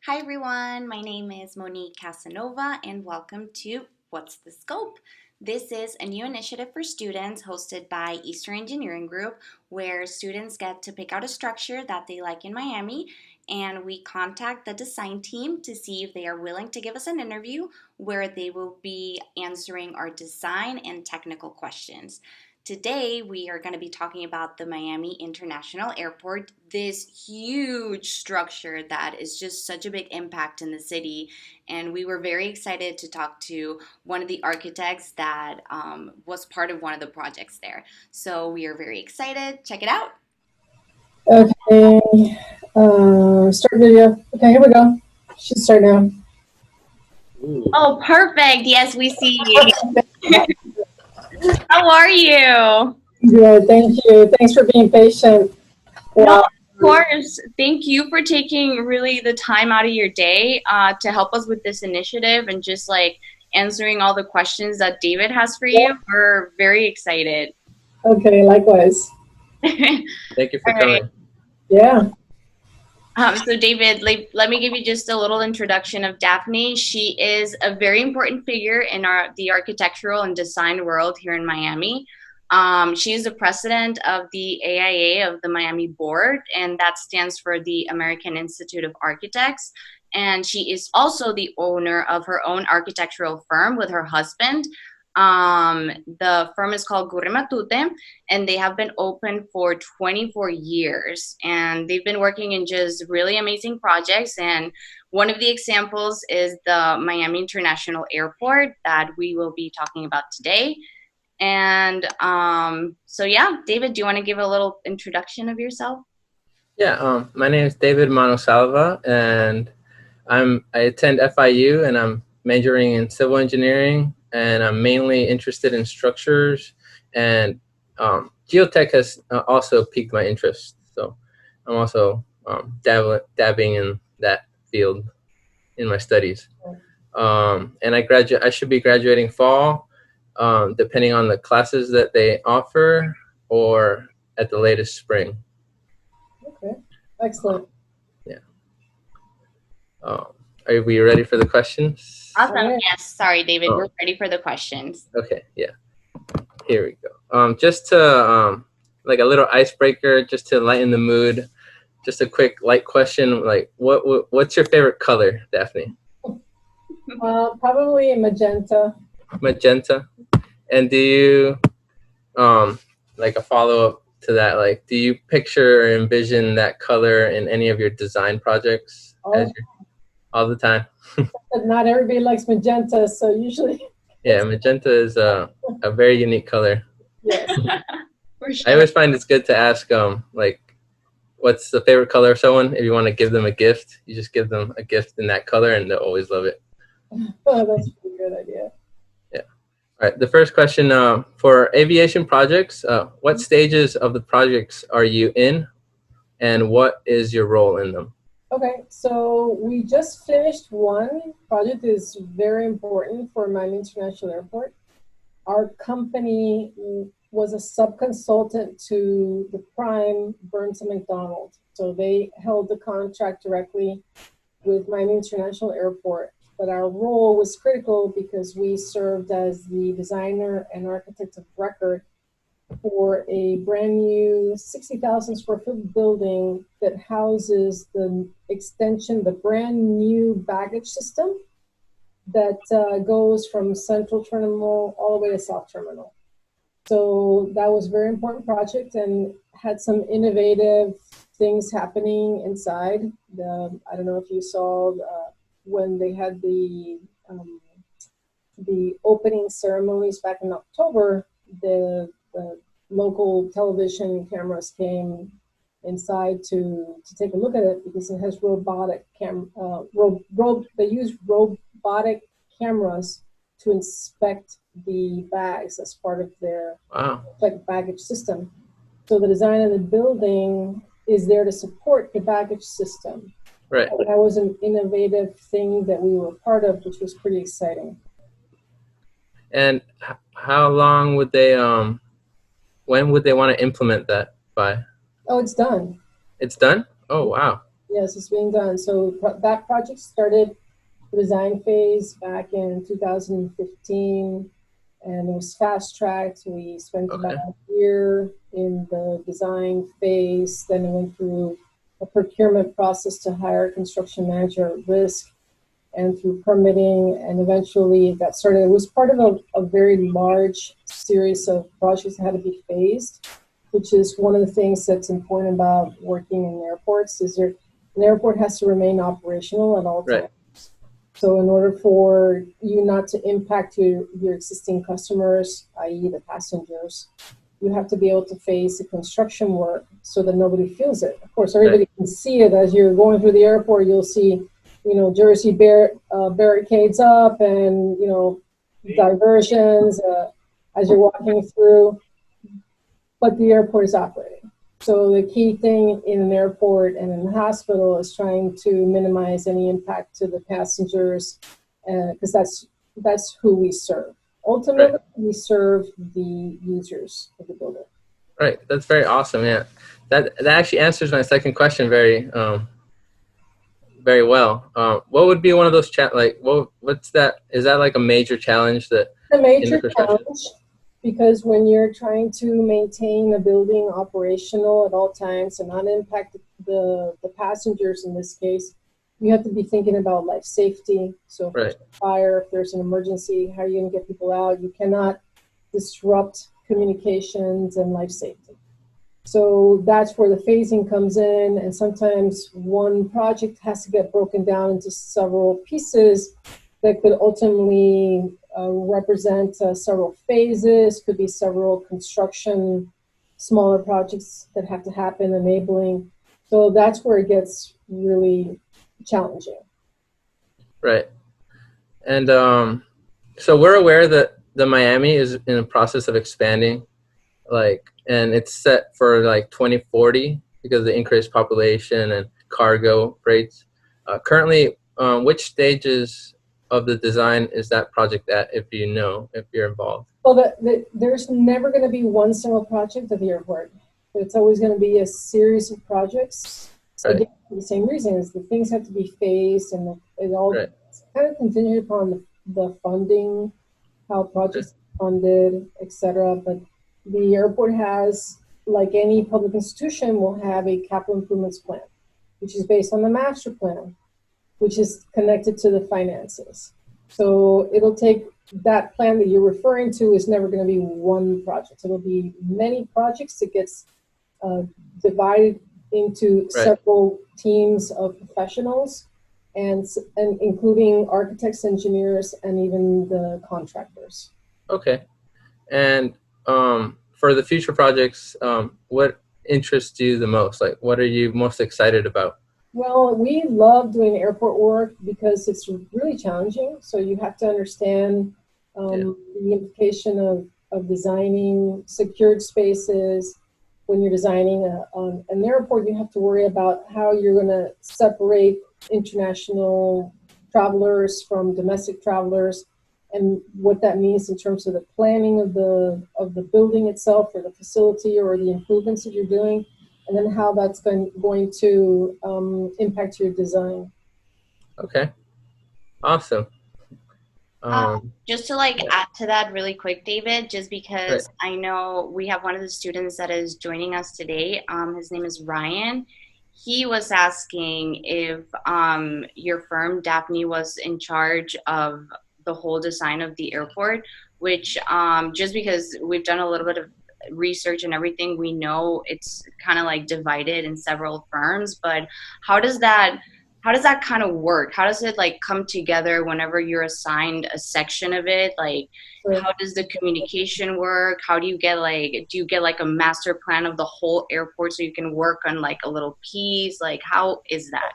Hi everyone, my name is Monique Casanova and welcome to What's the Scope? This is a new initiative for students hosted by Eastern Engineering Group where students get to pick out a structure that they like in Miami and we contact the design team to see if they are willing to give us an interview where they will be answering our design and technical questions. Today, we are going to be talking about the Miami International Airport, this huge structure that is just such a big impact in the city. And we were very excited to talk to one of the architects that was part of one of the projects there. So we are very excited. Check it out. Okay, start video. Okay, here we go. Should start now. Oh, perfect. Yes, we see you. How are you? Good, thank you. Thanks for being patient. No, Wow. of course. Thank you for taking really the time out of your day to help us with this initiative and just like answering all the questions that David has for Yeah. you. We're very excited. Okay, likewise. All Thank you for right. coming. Yeah. So David, let me give you just a little introduction of Daphne. She is a very important figure in the architectural and design world here in Miami. She is the president of the AIA of the Miami Board, and that stands for the American Institute of Architects. And she is also the owner of her own architectural firm with her husband. The firm is called Gurri, and they have been open for 24 years. And they've been working in just really amazing projects. And one of the examples is the Miami International Airport that we will be talking about today. And so, yeah, David, do you want to give a little introduction of yourself? Yeah, my name is David Manosalva, and I attend FIU, and I'm majoring in civil engineering, and I'm mainly interested in structures, and geotech has also piqued my interest. So I'm also dabbing in that field in my studies. And I should be graduating fall, depending on the classes that they offer, or at the latest spring. Okay, excellent. Yeah. Are we ready for the questions? Awesome. Okay. Yes. Sorry, David. Oh. We're ready for the questions. Okay. Yeah. Here we go. Just to like a little icebreaker, just to lighten the mood. Just a quick light question, like what's your favorite color, Daphne? Probably magenta. Magenta. And do you like a follow up to that? Like, do you picture or envision that color in any of your design projects all the time? But not everybody likes magenta, so usually. Yeah, magenta is a very unique color. Yes. For sure. I always find it's good to ask like, what's the favorite color of someone? If you want to give them a gift, you just give them a gift in that color, and they'll always love it. Oh, that's a pretty good idea. Yeah. All right. The first question for aviation projects: what stages of the projects are you in, and what is your role in them? Okay, so we just finished one project that is very important for Miami International Airport. Our company was a sub-consultant to the prime Burns and McDonald. So they held the contract directly with Miami International Airport. But our role was critical because we served as the designer and architect of record for a brand new 60,000 square foot building that houses the extension, the brand new baggage system that goes from Central Terminal all the way to South Terminal. So that was a very important project and had some innovative things happening inside. I don't know if you saw when they had the opening ceremonies back in October, the local television cameras came inside to take a look at it because it has they use robotic cameras to inspect the bags as part of their baggage system. So the design of the building is there to support the baggage system. Right. And that was an innovative thing that we were part of, which was pretty exciting. And how long would they when would they want to implement that by? Oh, it's done. It's done? Oh, wow. Yes, it's being done. So that project started the design phase back in 2015, and it was fast tracked. We spent about Okay. a year in the design phase. Then it went through a procurement process to hire a construction manager at risk, and through permitting, and eventually it got started. It was part of a very large series of projects that had to be phased, which is one of the things that's important about working in airports. An airport has to remain operational at all Right. times. So in order for you not to impact your existing customers, i.e. the passengers, you have to be able to phase the construction work so that nobody feels it. Of course, Right. everybody can see it. As you're going through the airport, you'll see, Jersey barricades up and, diversions as you're walking through, but the airport is operating. So the key thing in an airport and in a hospital is trying to minimize any impact to the passengers, because that's who we serve. Right. Ultimately, we serve the users of the building. Right. That's very awesome. Yeah. That actually answers my second question very well. What would be one of those what's that? Is that like a major challenge that A in the major construction? challenge, because when you're trying to maintain a building operational at all times and not impact the passengers in this case, you have to be thinking about life safety. So if Right. there's a fire, if there's an emergency, how are you going to get people out? You cannot disrupt communications and life safety. So that's where the phasing comes in, and sometimes one project has to get broken down into several pieces that could ultimately represent several phases, could be several construction, smaller projects that have to happen, enabling. So that's where it gets really challenging. Right. And so we're aware that the Miami is in the process of expanding, and it's set for 2040 because of the increased population and cargo rates. Currently, which stages of the design is that project at, if you're involved? Well, there's never going to be one single project at the airport. It's always going to be a series of projects. Right. Again, for the same reason, is the things have to be phased, and it all Right. kind of contingent upon the funding, how projects are funded, etc. But the airport has, like any public institution, will have a capital improvements plan, which is based on the master plan, which is connected to the finances. So it'll take that plan that you're referring to is never going to be one project. It'll be many projects that gets divided into Right. several teams of professionals, and including architects, engineers, and even the contractors. Okay. And for the future projects, what interests you the most? Like, what are you most excited about? Well, we love doing airport work because it's really challenging. So you have to understand the implication of designing secured spaces. When you're designing an airport, you have to worry about how you're going to separate international travelers from domestic travelers, and what that means in terms of the planning of the building itself, or the facility, or the improvements that you're doing, and then how that's going to impact your design. Okay. Awesome. Just to add to that really quick, David, just Right. because I know we have one of the students that is joining us today. His name is Ryan. He was asking if your firm, Daphne, was in charge of the whole design of the airport, which just because we've done a little bit of research and everything, we know it's kind of divided in several firms. But how does that kind of work? How does it come together whenever you're assigned a section of it? How does the communication work? How do you get do you get a master plan of the whole airport so you can work on a little piece? How is that?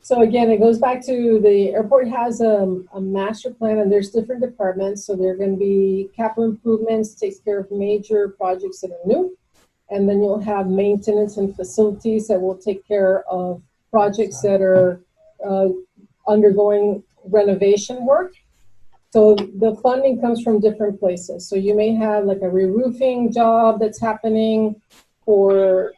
So again, it goes back to the airport has a master plan, and there's different departments. So there are going to be capital improvements, takes care of major projects that are new. And then you'll have maintenance and facilities that will take care of projects that are undergoing renovation work. So the funding comes from different places. So you may have a re-roofing job that's happening for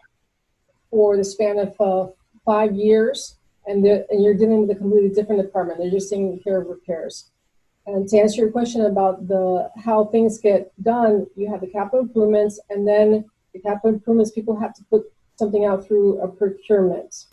the span of 5 years, and you're dealing with a completely different department. They're just taking care of repairs. And to answer your question about how things get done, you have the capital improvements, and then the capital improvements, people have to put something out through a procurement,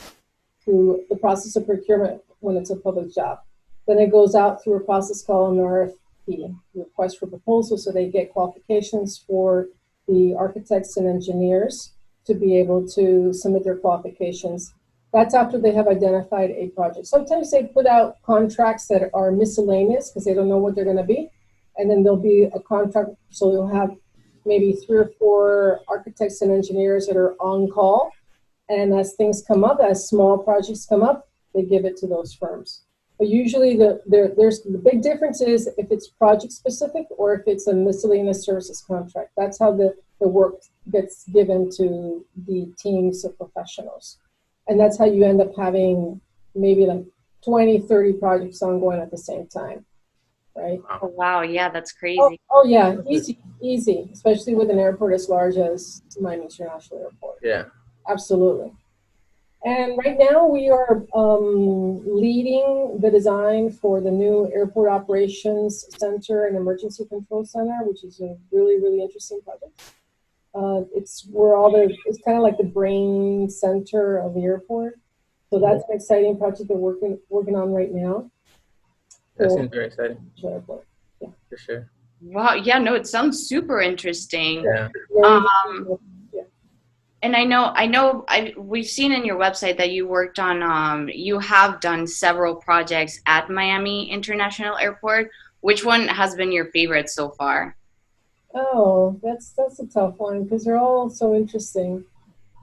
through the process of procurement when it's a public job. Then it goes out through a process called an RFP, request for proposal, so they get qualifications for the architects and engineers to be able to submit their qualifications. That's after they have identified a project. Sometimes they put out contracts that are miscellaneous because they don't know what they're going to be. And then there'll be a contract, so you'll have maybe 3 or 4 architects and engineers that are on call. And as things come up, as small projects come up, they give it to those firms. But usually there's the big difference is if it's project specific or if it's a miscellaneous services contract. That's how the work gets given to the teams of professionals. And that's how you end up having maybe like 20, 30 projects ongoing at the same time, right? Oh, wow. Yeah, that's crazy. Oh yeah, easy, especially with an airport as large as Miami International Airport. Yeah. Absolutely. And right now we are leading the design for the new Airport Operations Center and Emergency Control Center, which is a really, really interesting project. It's kind of like the brain center of the airport. So that's an exciting project they're working on right now. That seems very exciting. Airport. Yeah. For sure. Wow. Yeah, no, it sounds super interesting. Yeah. And we've seen in your website that you worked on, you have done several projects at Miami International Airport. Which one has been your favorite so far? Oh, that's a tough one because they're all so interesting.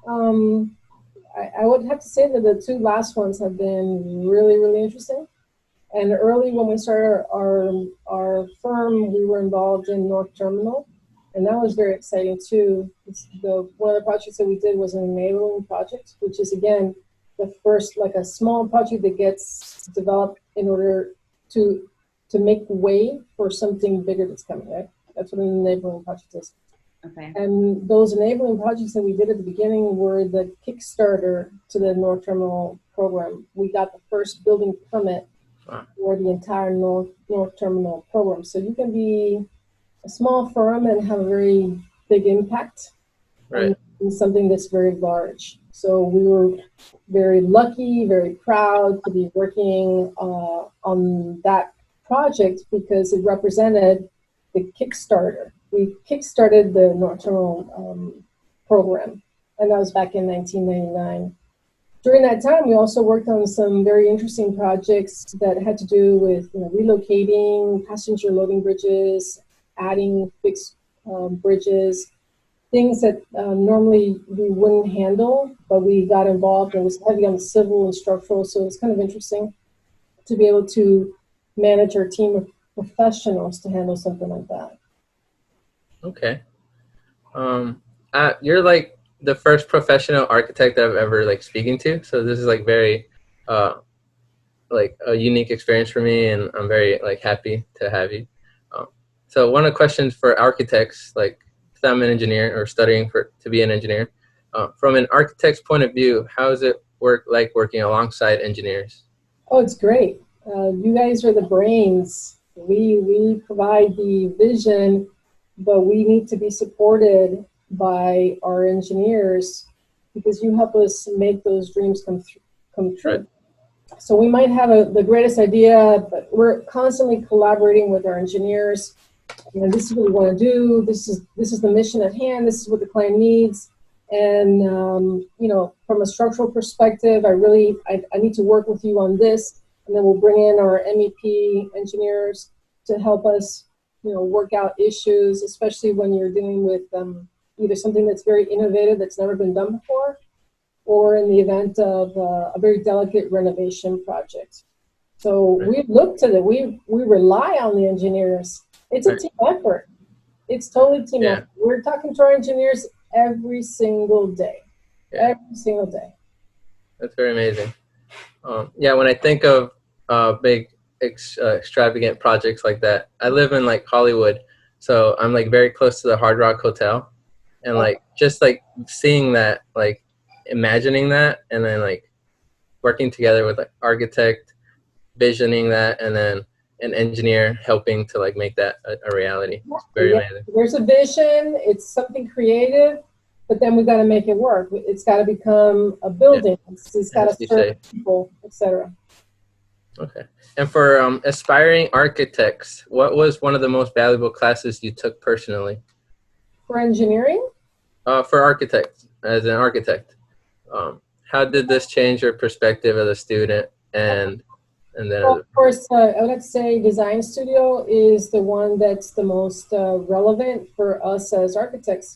I would have to say that the 2 last ones have been really, really interesting. And early when we started our firm, we were involved in North Terminal. And that was very exciting too. One of the projects that we did was an enabling project, which is again the first like a small project that gets developed in order to make way for something bigger that's coming. Right? That's what an enabling project is. Okay. And those enabling projects that we did at the beginning were the Kickstarter to the North Terminal program. We got the first building permit for the entire North Terminal program. So you can be a small firm and have a very big impact in something that's very large. So we were very lucky, very proud to be working on that project because it represented the Kickstarter. We kickstarted the North Terminal program, and that was back in 1999. During that time, we also worked on some very interesting projects that had to do with relocating passenger loading bridges, adding fixed bridges, things that normally we wouldn't handle, but we got involved. It was heavy on the civil and structural, so it was kind of interesting to be able to manage our team of professionals to handle something like that. Okay. You're like the first professional architect that I've ever like speaking to, so this is like very like a unique experience for me, and I'm very like happy to have you. So one of the questions for architects, like if I'm an engineer or studying to be an engineer, from an architect's point of view, how does it like working alongside engineers? Oh, it's great. You guys are the brains. We provide the vision, but we need to be supported by our engineers because you help us make those dreams come true. Right. So we might have the greatest idea, but we're constantly collaborating with our engineers. This is what we want to do. This is the mission at hand. This is what the client needs. And from a structural perspective, I need to work with you on this. And then we'll bring in our MEP engineers to help us, work out issues, especially when you're dealing with either something that's very innovative that's never been done before, or in the event of a very delicate renovation project. So we look to we rely on the engineers. It's a team effort. It's totally team effort. We're talking to our engineers every single day. Every single day. That's very amazing. When I think of big extravagant projects like that, I live in like Hollywood, so I'm like very close to the Hard Rock Hotel, and like just like seeing that, like imagining that, and then like working together with like architect, visioning that, and then an engineer helping to like make that a reality. It's very Yeah. amazing. There's a vision, it's something creative, but then we got to make it work. It's got to become a building. Yeah. It's got to serve people, etc. Okay. And for aspiring architects, what was one of the most valuable classes you took personally? For engineering? For architects, as an architect, how did this change your perspective as a student and then Well, of course, I would like to say design studio is the one that's the most relevant for us as architects.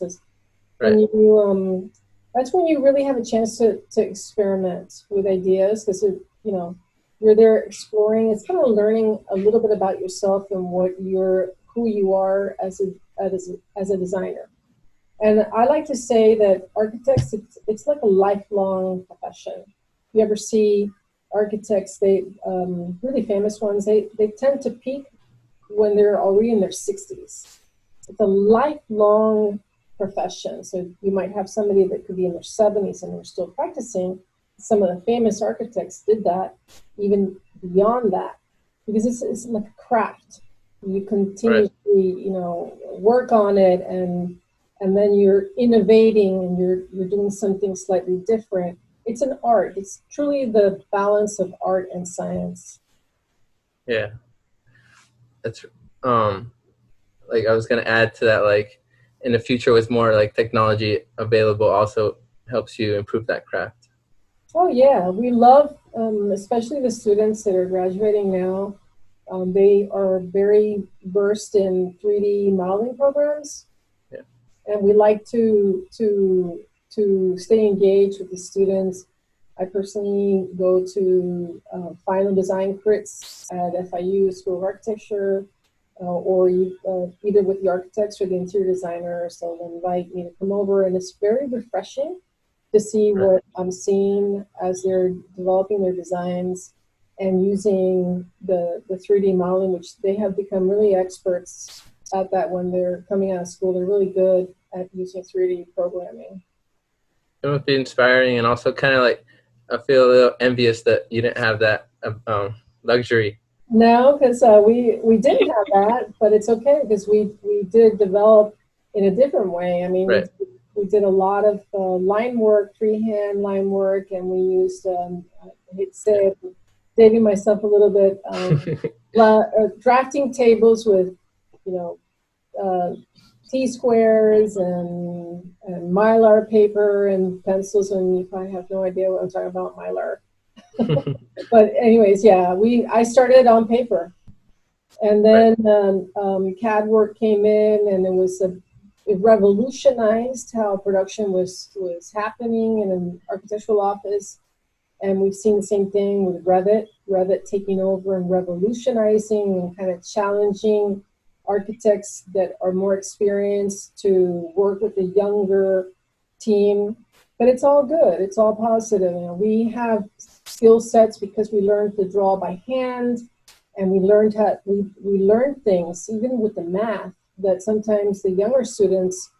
When right. you, that's when you really have a chance to experiment with ideas, because you're there exploring. It's kind of learning a little bit about yourself and who you are as a designer. And I like to say that architects, it's like a lifelong profession. You ever see architects, really famous ones, they tend to peak when they're already in their 60s. It's a lifelong profession. So you might have somebody that could be in their 70s and they're still practicing. Some of the famous architects did that, even beyond that, because it's like a craft. You continuously, work on it, and then you're innovating and you're doing something slightly different. It's an art. It's truly the balance of art and science. Yeah. That's like I was gonna add to that, like in the future with more like technology available also helps you improve that craft. Oh yeah, we love, especially the students that are graduating now. They are very versed in 3D modeling programs. Yeah. And we like to stay engaged with the students. I personally go to final design crits at FIU School of Architecture, or either with the architects or the interior designers. They'll invite me to come over, and it's very refreshing to see what I'm seeing as they're developing their designs and using the 3D modeling, which they have become really experts at that when they're coming out of school. They're really good at using 3D programming. It must be inspiring, and also kind of like I feel a little envious that you didn't have that luxury. No, because we didn't have that, but it's okay because we did develop in a different way. I mean, we did a lot of line work, freehand line work, and we used, I hate to say it, dating myself a little bit, drafting tables with, T-squares and Mylar paper and pencils, and you probably have no idea what I'm talking about, Mylar. But anyways, yeah, I started on paper, and then CAD work came in, and it revolutionized how production was happening in an architectural office. And we've seen the same thing with Revit taking over and revolutionizing and kind of challenging architects that are more experienced to work with a younger team. But it's all good. It's all positive. We have skill sets because we learned to draw by hand, and we learned things, even with the math, that sometimes the younger students,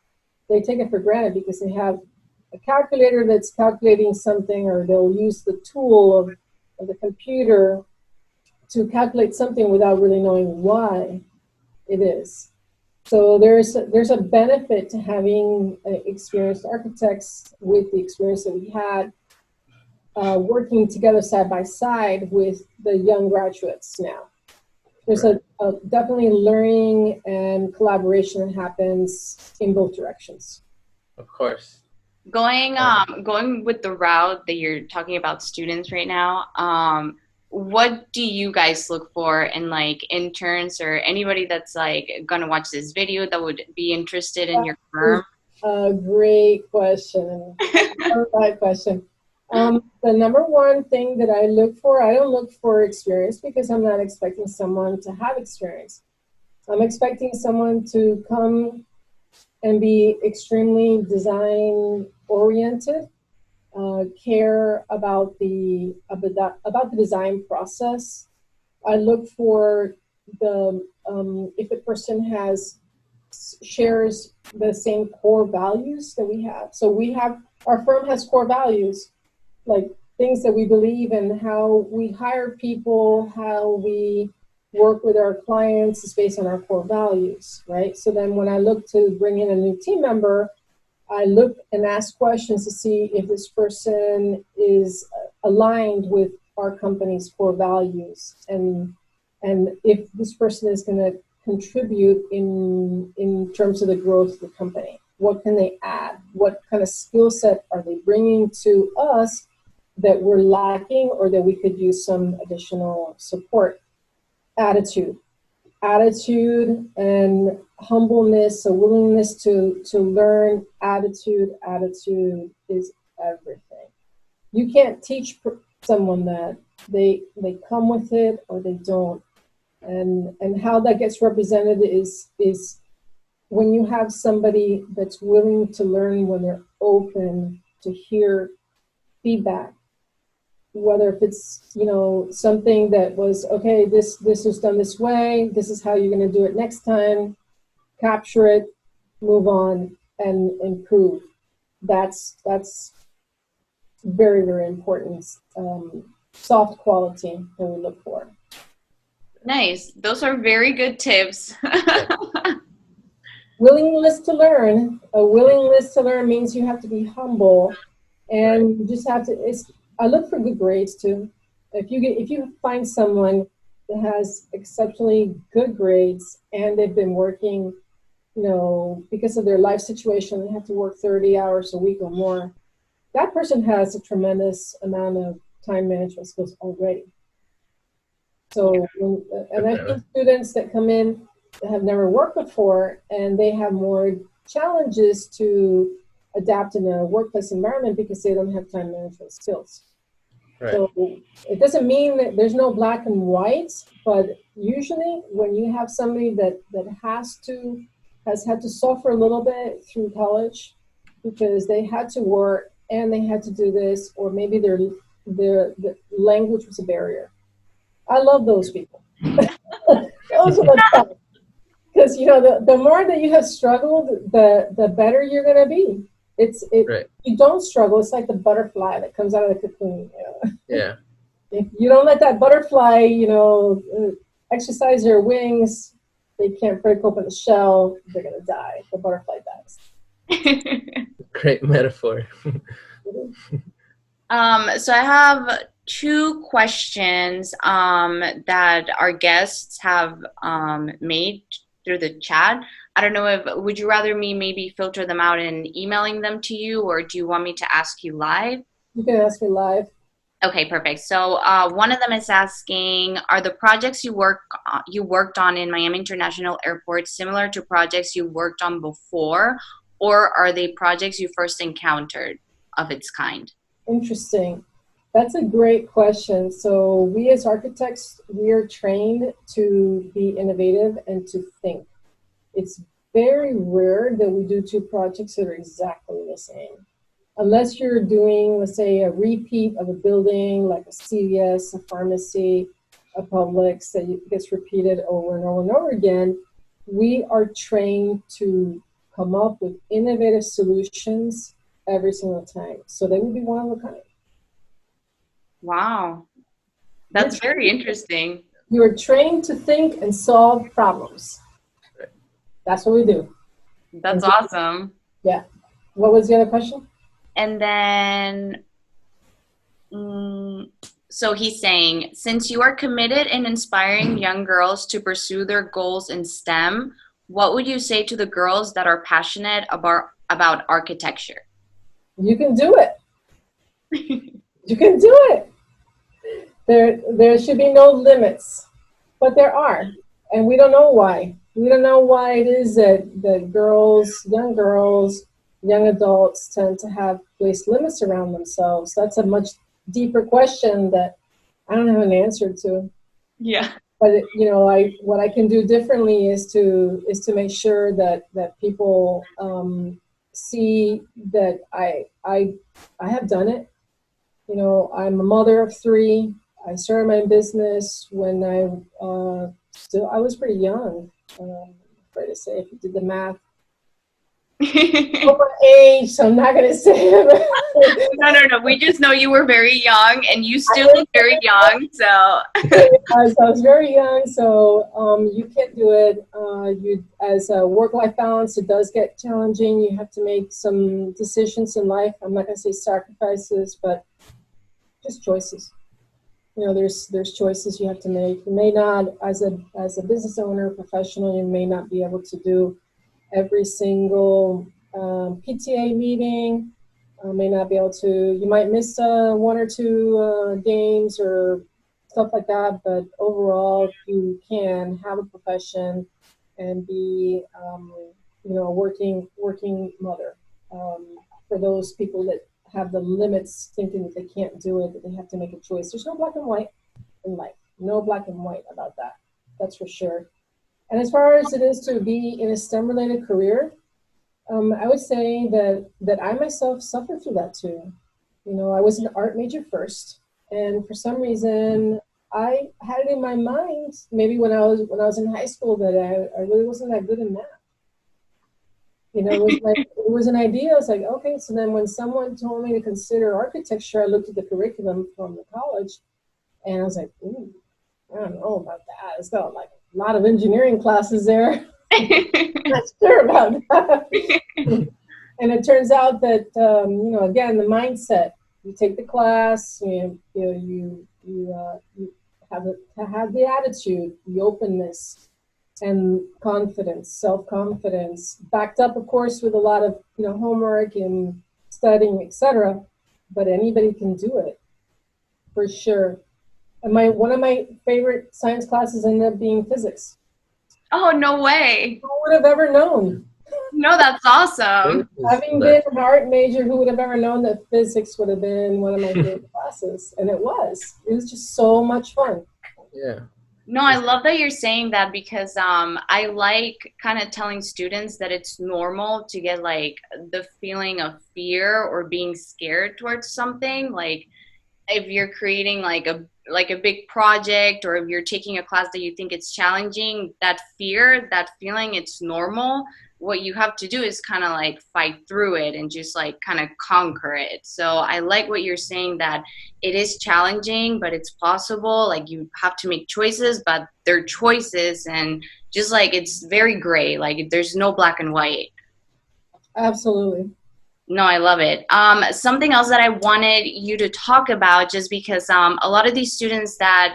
they take it for granted because they have a calculator that's calculating something, or they'll use the tool of the computer to calculate something without really knowing why it is. So there's a benefit to having experienced architects with the experience that we had, working together side by side with the young graduates now. There's a definitely learning and collaboration that happens in both directions. Of course. Going with the route that you're talking about students right now, what do you guys look for in like interns or anybody that's like gonna watch this video that would be interested in your firm? Great question. That question. The number one thing that I look for, I don't look for experience because I'm not expecting someone to have experience. I'm expecting someone to come and be extremely design oriented, care about the design process. I look for if the person shares the same core values that we have. So our firm has core values like things that we believe in, how we hire people, how we work with our clients is based on our core values, right? So then when I look to bring in a new team member, I look and ask questions to see if this person is aligned with our company's core values, and if this person is going to contribute in terms of the growth of the company. What can they add? What kind of skill set are they bringing to us that we're lacking or that we could use some additional support? Attitude and humbleness, a willingness to learn. Attitude is everything. You can't teach someone that. They come with it or they don't. And how that gets represented is when you have somebody that's willing to learn, when they're open to hear feedback, whether if it's, you know, something that was, okay, this was done this way, this is how you're going to do it next time, capture it, move on, and improve. That's very, very important. Soft quality that we look for. Nice. Those are very good tips. Willingness to learn. A willingness to learn means you have to be humble, and you just have to. I look for good grades too. If you find someone that has exceptionally good grades and they've been working, you know, because of their life situation, they have to work 30 hours a week or more. That person has a tremendous amount of time management skills already. So, and I think students that come in that have never worked before and they have more challenges to adapt in a workplace environment because they don't have time management skills. Right. So it doesn't mean that there's no black and white, but usually when you have somebody that has had to suffer a little bit through college because they had to work and they had to do this, or maybe the language was a barrier. I love those people. Those are the tough. Because, you know, the more that you have struggled, the better you're going to be. Right. You don't struggle. It's like the butterfly that comes out of the cocoon. You know? Yeah. If you don't let that butterfly, you know, exercise their wings, they can't break open the shell. They're going to die. The butterfly dies. Great metaphor. So I have two questions that our guests have made through the chat. I don't know if, would you rather me maybe filter them out and emailing them to you, or do you want me to ask you live? You can ask me live. Okay, perfect. So one of them is asking, are the projects you worked on in Miami International Airport similar to projects you worked on before, or are they projects you first encountered of its kind? Interesting. That's a great question. So we as architects, we are trained to be innovative and to think. It's very rare that we do two projects that are exactly the same. Unless you're doing, let's say, a repeat of a building, like a CVS, a pharmacy, a Publix that gets repeated over and over and over again, we are trained to come up with innovative solutions every single time. So they would be one of a kind. Wow. That's very interesting. You are trained to think and solve problems. That's what we do. That's awesome. Yeah. What was the other question? And then, so he's saying, since you are committed in inspiring young girls to pursue their goals in STEM, what would you say to the girls that are passionate about architecture? You can do it. You can do it. There should be no limits, but there are, and we don't know why. We don't know why it is that girls, young adults tend to have placed limits around themselves. That's a much deeper question that I don't have an answer to. Yeah. But you know, what I can do differently is to make sure that people see that I have done it. You know, I'm a mother of 3. I started my business when I was pretty young. I'm afraid to say, if you did the math, over age, so I'm not going to say it. No, no, no. We just know you were very young, and you still look very young. So, I was very young, so you can't do it. You, as a work-life balance, it does get challenging. You have to make some decisions in life. I'm not going to say sacrifices, but just choices. You know, there's choices you have to make. You may not, as a business owner, professional, you may not be able to do every single PTA meeting. May not be able to. You might miss one or two games or stuff like that. But overall, you can have a profession and be, you know, a working mother. For those people that have the limits, thinking that they can't do it, that they have to make a choice. There's no black and white in life. No black and white about that. That's for sure. And as far as it is to be in a STEM-related career, I would say that I myself suffered through that too. You know, I was an art major first, and for some reason, I had it in my mind, maybe when I was in high school, that I really wasn't that good in math. You know, it was like it was an idea. I was like, okay. So then, when someone told me to consider architecture, I looked at the curriculum from the college, and I was like, ooh, I don't know about that. It's got like a lot of engineering classes there. Not sure about that. And it turns out that you know, again, the mindset. You take the class, you have the attitude, the openness, and confidence, self-confidence, backed up, of course, with a lot of, you know, homework and studying, etc. But anybody can do it for sure. And one of my favorite science classes ended up being physics. oh, no way. Who would have ever known? No, that's awesome. Having been an art major, who would have ever known that physics would have been one of my favorite classes? And it was. It was just so much fun. Yeah. No, I love that you're saying that because I like kind of telling students that it's normal to get like the feeling of fear or being scared towards something. Like if you're creating like a big project, or if you're taking a class that you think it's challenging, that fear, that feeling, it's normal. What you have to do is kind of like fight through it and just like kind of conquer it. So I like what you're saying, that it is challenging, but it's possible. Like you have to make choices, but they're choices, and just like it's very gray. Like there's no black and white. Absolutely. No, I love it. Something else that I wanted you to talk about, just because a lot of these students that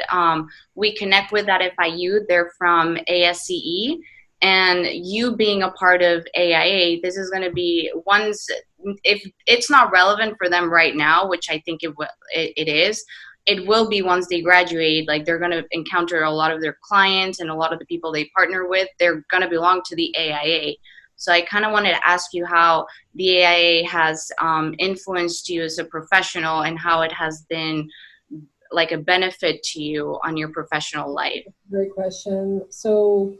we connect with at FIU, they're from ASCE, and you being a part of AIA, this is going to be once, if it's not relevant for them right now, which I think it is, it will be once they graduate. Like they're going to encounter a lot of their clients, and a lot of the people they partner with, they're going to belong to the AIA. So I kind of wanted to ask you how the AIA has influenced you as a professional, and how it has been like a benefit to you on your professional life. Great question. So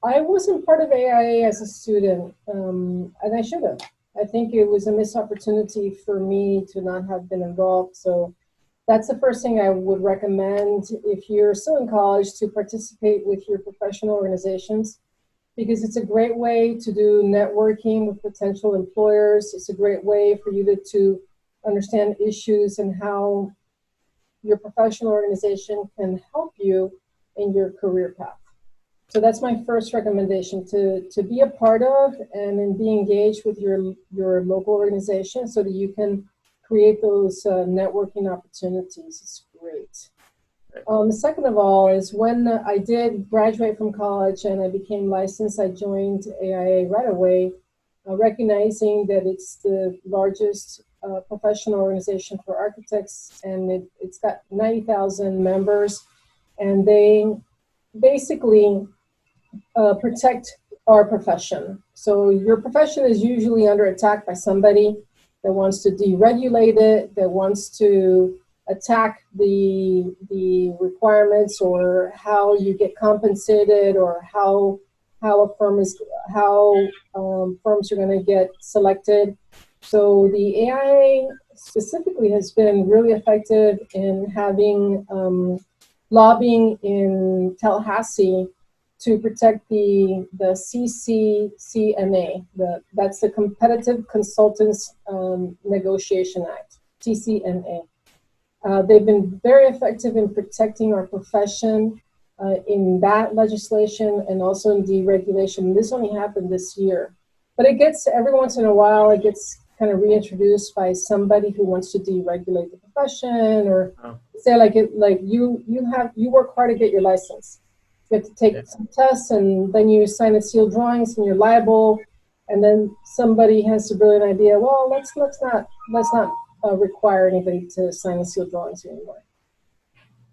I wasn't part of AIA as a student, and I should have. I think it was a missed opportunity for me to not have been involved. So that's the first thing I would recommend if you're still in college, to participate with your professional organizations, because it's a great way to do networking with potential employers. It's a great way for you to understand issues and how your professional organization can help you in your career path. So that's my first recommendation, to be a part of and then be engaged with your local organization, so that you can create those networking opportunities. It's great. Second of all is, when I did graduate from college and I became licensed, I joined AIA right away, recognizing that it's the largest professional organization for architects, and it's got 90,000 members, and they basically protect our profession. So your profession is usually under attack by somebody that wants to deregulate it, that wants to attack the requirements, or how you get compensated, or how firms are going to get selected. So the AIA specifically has been really effective in having lobbying in Tallahassee to protect the CCCNA. That's the Competitive Consultants Negotiation Act, TCNA. They've been very effective in protecting our profession in that legislation and also in deregulation. This only happened this year, but it gets, every once in a while, it gets kind of reintroduced by somebody who wants to deregulate the profession, or say you work hard to get your license. You have to take some tests, and then you sign a sealed drawings, and you're liable. And then somebody has the brilliant idea. Well, let's not require anybody to sign a sealed drawings anymore.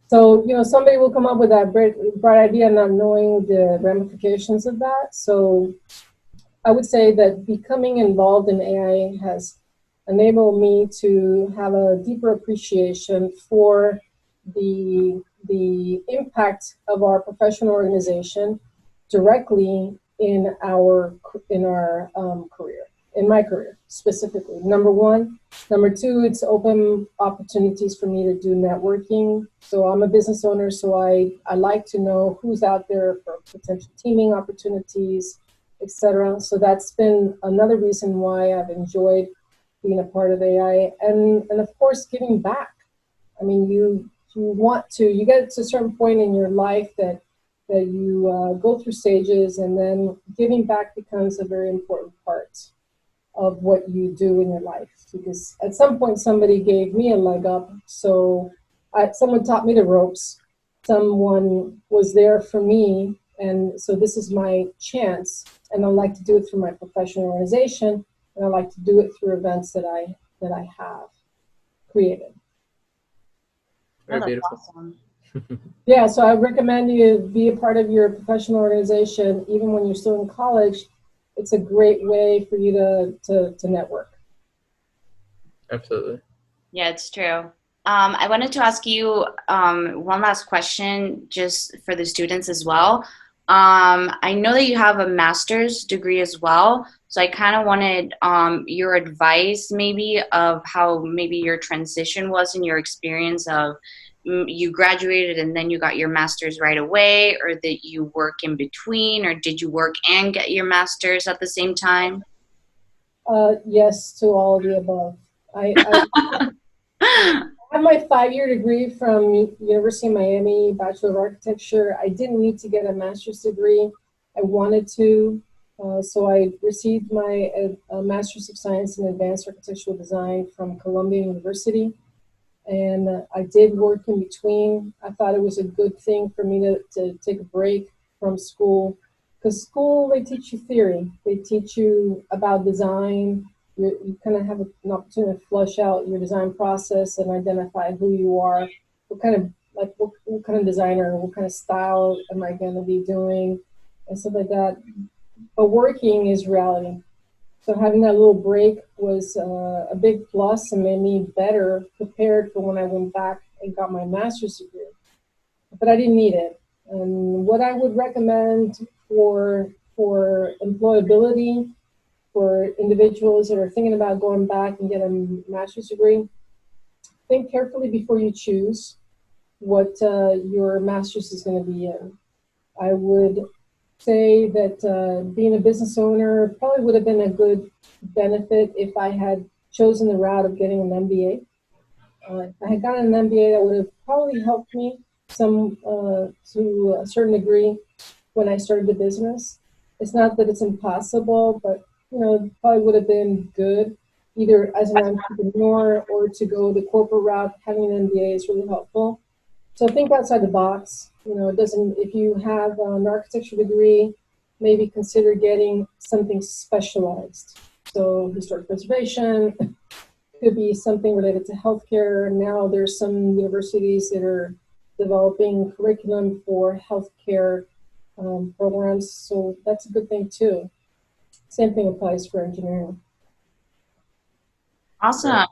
So somebody will come up with that bright idea, not knowing the ramifications of that. So I would say that becoming involved in AI has enabled me to have a deeper appreciation for the impact of our professional organization directly in my career specifically. Number one. Number two, it's open opportunities for me to do networking. So I'm a business owner, so I like to know who's out there for potential teaming opportunities, etc. So that's been another reason why I've enjoyed being a part of AI, and of course giving back. I mean, you get to a certain point in your life that you go through stages, and then giving back becomes a very important part of what you do in your life, because at some point somebody gave me a leg up. So someone taught me the ropes. Someone was there for me, and so this is my chance. And I like to do it through my professional organization, and I like to do it through events that I have created. Very beautiful. Awesome. Yeah, so I recommend you be a part of your professional organization, even when you're still in college. It's a great way for you to network. Absolutely. Yeah, it's true. I wanted to ask you one last question, just for the students as well. I know that you have a master's degree as well, so I kind of wanted your advice maybe of how maybe your transition was in your experience of you graduated and then you got your master's right away, or that you work in between, or did you work and get your master's at the same time? Yes to all of the above. I have my 5-year degree from University of Miami, Bachelor of Architecture. I didn't need to get a master's degree. I wanted to, so I received my Master's of Science in Advanced Architectural Design from Columbia University. And I did work in between. I thought it was a good thing for me to take a break from school, because school, they teach you theory. They teach you about design. You kind of have an opportunity to flush out your design process and identify who you are, what kind of designer, what kind of style am I going to be doing, and stuff like that. But working is reality. So having that little break was a big plus and made me better prepared for when I went back and got my master's degree. But I didn't need it. And what I would recommend for employability, for individuals that are thinking about going back and get a master's degree, think carefully before you choose what your master's is going to be in. I would say that being a business owner probably would have been a good benefit if I had chosen the route of getting an MBA. If I had gotten an MBA, that would have probably helped me to a certain degree when I started the business. It's not that it's impossible, but probably would have been good, either as an entrepreneur or to go the corporate route. Having an MBA is really helpful. So think outside the box. It doesn't. If you have an architecture degree, maybe consider getting something specialized. So historic preservation could be something related to healthcare. Now there's some universities that are developing curriculum for healthcare programs. So that's a good thing too. Same thing applies for engineering. Awesome.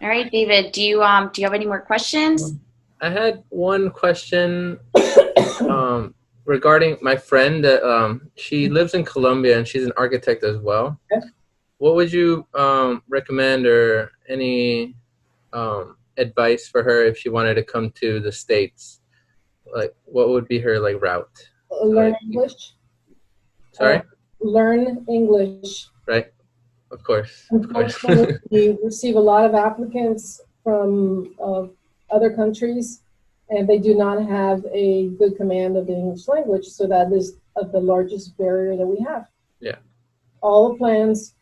All right, David, do you have any more questions? I had one question regarding my friend. She lives in Colombia and she's an architect as well. Okay. What would you recommend, or any advice for her if she wanted to come to the States? Like, what would be her route? learn English. Sorry? Learn English. Right. Of course. Of course. Unfortunately, we receive a lot of applicants from other countries, and they do not have a good command of the English language. So that is the largest barrier that we have. Yeah. All the plans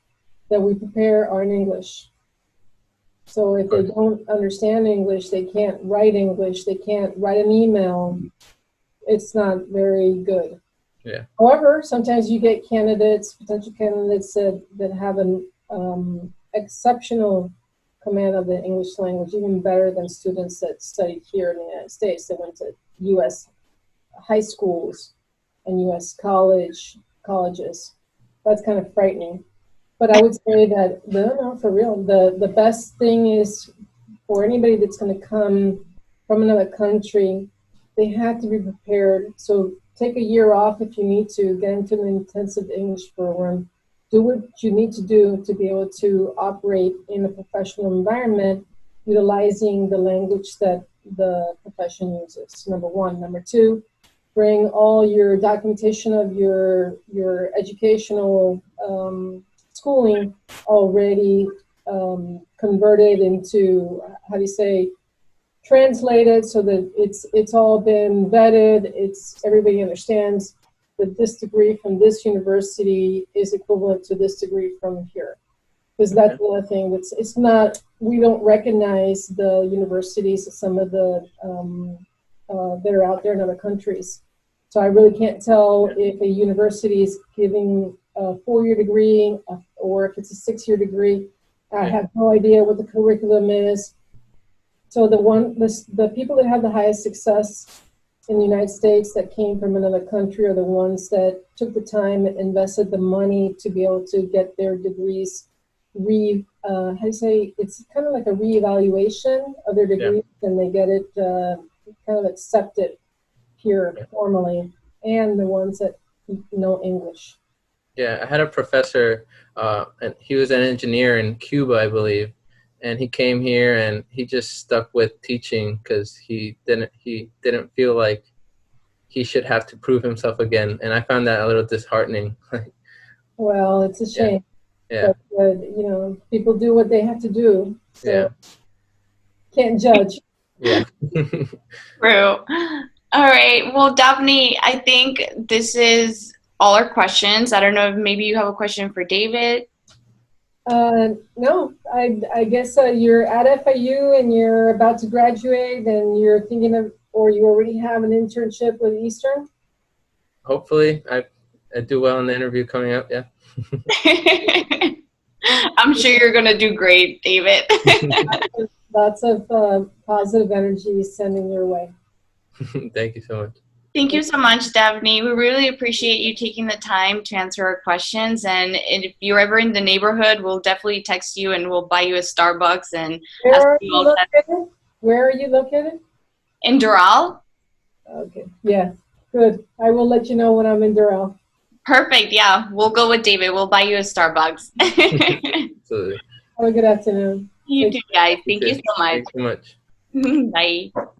that we prepare are in English. So if they don't understand English, they can't write English, they can't write an email. It's not very good. Yeah. However, sometimes you get candidates, potential candidates that have an exceptional command of the English language, even better than students that studied here in the United States that went to U.S. high schools and U.S. colleges. That's kind of frightening. But I would say that, no, for real, the best thing is for anybody that's going to come from another country, they have to be prepared. So take a year off if you need to, get into an intensive English program, do what you need to do to be able to operate in a professional environment, utilizing the language that the profession uses, number one. Number two, bring all your documentation of your educational schooling already converted into, how do you say, translated so that it's all been vetted. Everybody understands that this degree from this university is equivalent to this degree from here. Because that's another thing it's not, we don't recognize the universities, some of the that are out there in other countries. So I really can't tell if a university is giving a 4-year degree or if it's a 6-year degree. I have no idea what the curriculum is. So the people that have the highest success in the United States that came from another country are the ones that took the time and invested the money to be able to get their degrees how do you say, it's kind of like a reevaluation of their degrees, and they get it kind of accepted here formally, and the ones that know English. Yeah, I had a professor, and he was an engineer in Cuba, I believe, and he came here and he just stuck with teaching because he didn't feel like he should have to prove himself again, and I found that a little disheartening. Well, it's a shame. Yeah. But you know, people do what they have to do. So can't judge. Yeah. True. All right. Well, Daphne, I think this is all our questions. I don't know if maybe you have a question for David. No, I guess you're at FIU and you're about to graduate and you're thinking of, or you already have an internship with Eastern? Hopefully, I do well in the interview coming up, yeah. I'm sure you're going to do great, David. Lots of positive energy sending your way. Thank you so much. Thank you so much, Daphne. We really appreciate you taking the time to answer our questions. And if you're ever in the neighborhood, we'll definitely text you and we'll buy you a Starbucks. And Where are you located? In Doral. Okay. Yeah. Good. I will let you know when I'm in Doral. Perfect. Yeah. We'll go with David. We'll buy you a Starbucks. Absolutely. Have a good afternoon. You too, guys. Thank you so much. Thanks so much. Bye.